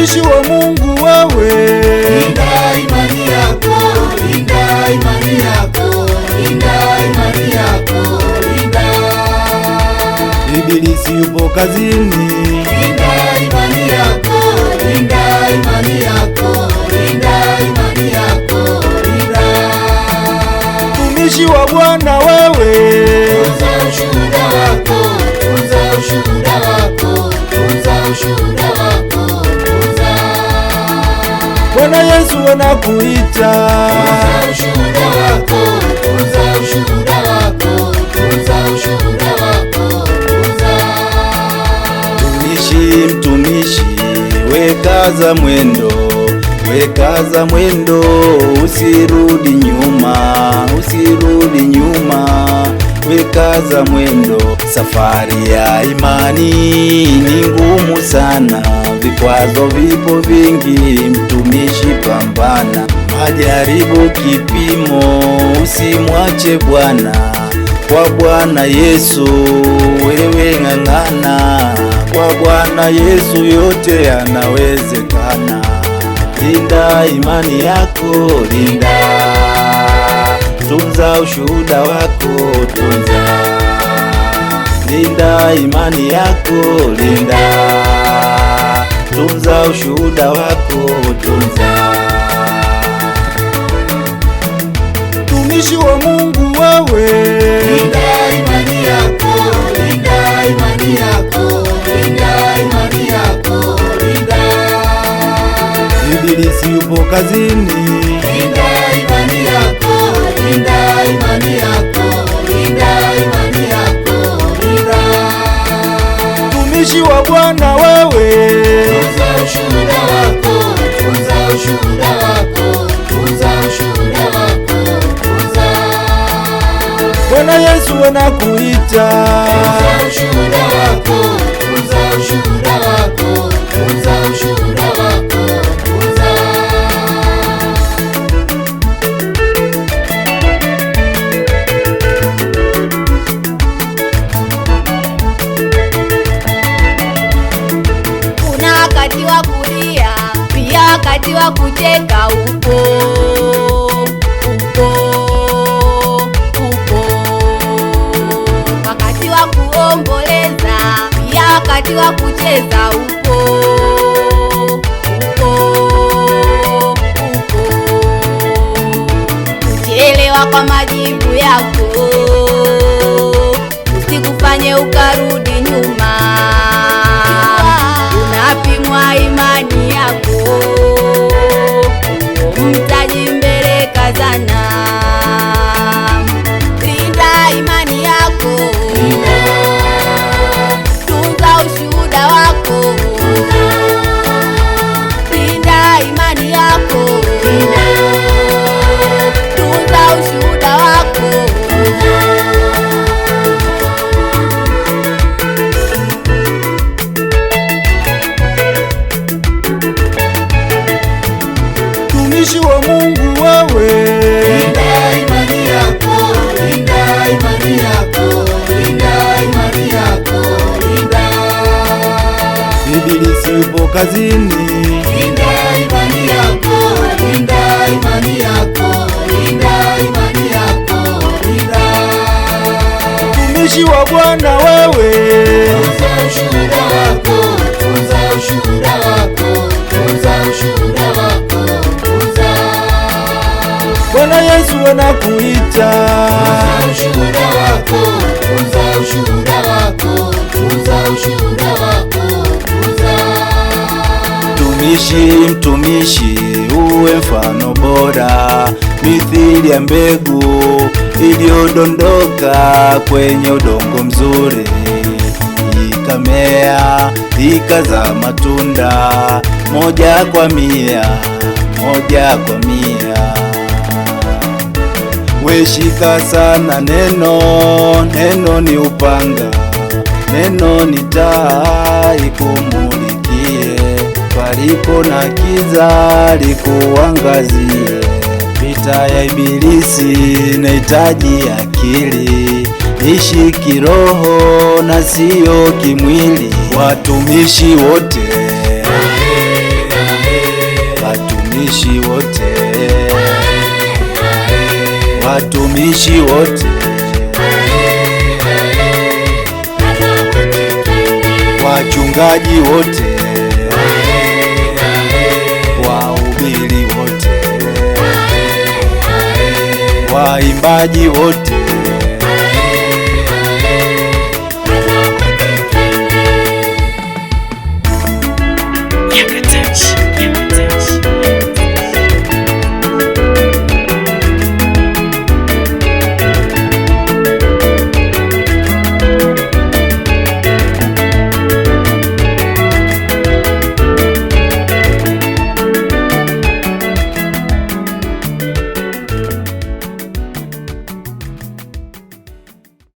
Mtumishi wa Mungu wewe, linda imani yako, linda imani yako, linda imani yako, linda. Ibilisi yupo kazini, linda imani yako, linda imani yako, linda imani yako, linda. Mtumishi wa Bwana wewe, tunza ushuhuda wako, tunza ushuhuda wako, tunza ushuhuda wako, tunza. Bwana Yesu anakuita, tunza ushuhuda wako, tunza ushuhuda wako, tunza ushuhuda wako, tunza. Mtumishi, wekaza mwendo, wekaza mwendo, usirudi nyuma, usirudi nyuma, wekaza mwendo. Safari ya imani ni ngumu sana, vikwazo vipo vingi, mtumishi pambana. Majaribu kipimo, usimwache Bwana. Kwa Bwana Yesu wewe ng'ang'ana, kwa Bwana Yesu yote yanawezekana. Linda imani yako, linda, tunza ushuhuda wako, tunza. Linda imani yako, linda, tunza ushuhuda wako, tunza. Mtumishi wa Mungu wewe, linda imani yako, linda imani yako, linda imani yako, linda. Ibilisi yupo kazini, linda imani yako, linda imani yako, linda imani yako, linda. Mtumishi wa Bwana wewe, tunza ushuhuda wako, tunza ushuhuda wako, tunza ushuhuda wako, tunza. Bwana Yesu anakuita, tunza ushuhuda wako, tunza ushuhuda wako, tunza ushuhuda wako, tunza. Kuna wakati wa kulia, pia wakati wa kucheka upo, upo, upo. Wakati wa kuomboleza, pia wakati wa kucheza upo, upo, upo. Kuchelewa kwa majibu yako usikufanye ukarudi nyuma. Unapimwa imani yako, mtaji mbele kazana. Linda imani yako, tunza ushuhuda wako, linda imani yako, tunza ushuhuda wako. mtumishi wa Mungu wewe, linda imani yako, linda imani yako, linda imani yako, linda. Ibilisi yupo kazini, linda imani yako, linda imani yako, linda imani yako, linda. mtumishi wa Bwana wewe, tunza ushuhuda wako, tunza ushuhuda wako, tunza ushuhuda wako, tunza. Bwana Yesu anakuita, tunza ushuhuda wako, tunza ushuhuda wako, tunza ushuhuda wako, tunza. Mtumishi uwe mfano bora, mithili ya mbegu iliyodondoka kwenye udongo mzuri, ikamea ikazaa matunda, 1 kwa 100, 1 kwa 100. Weshika sana neno, neno ni upanga, neno ni taa ikumulikie, palipo na kiza likuangazie. Vita ya Ibilisi inahitaji akili, ishi kiroho na siyo kimwili. Watumishi wote watumishi wote, wachungaji wote, wahubiri wote, waimbaji wote,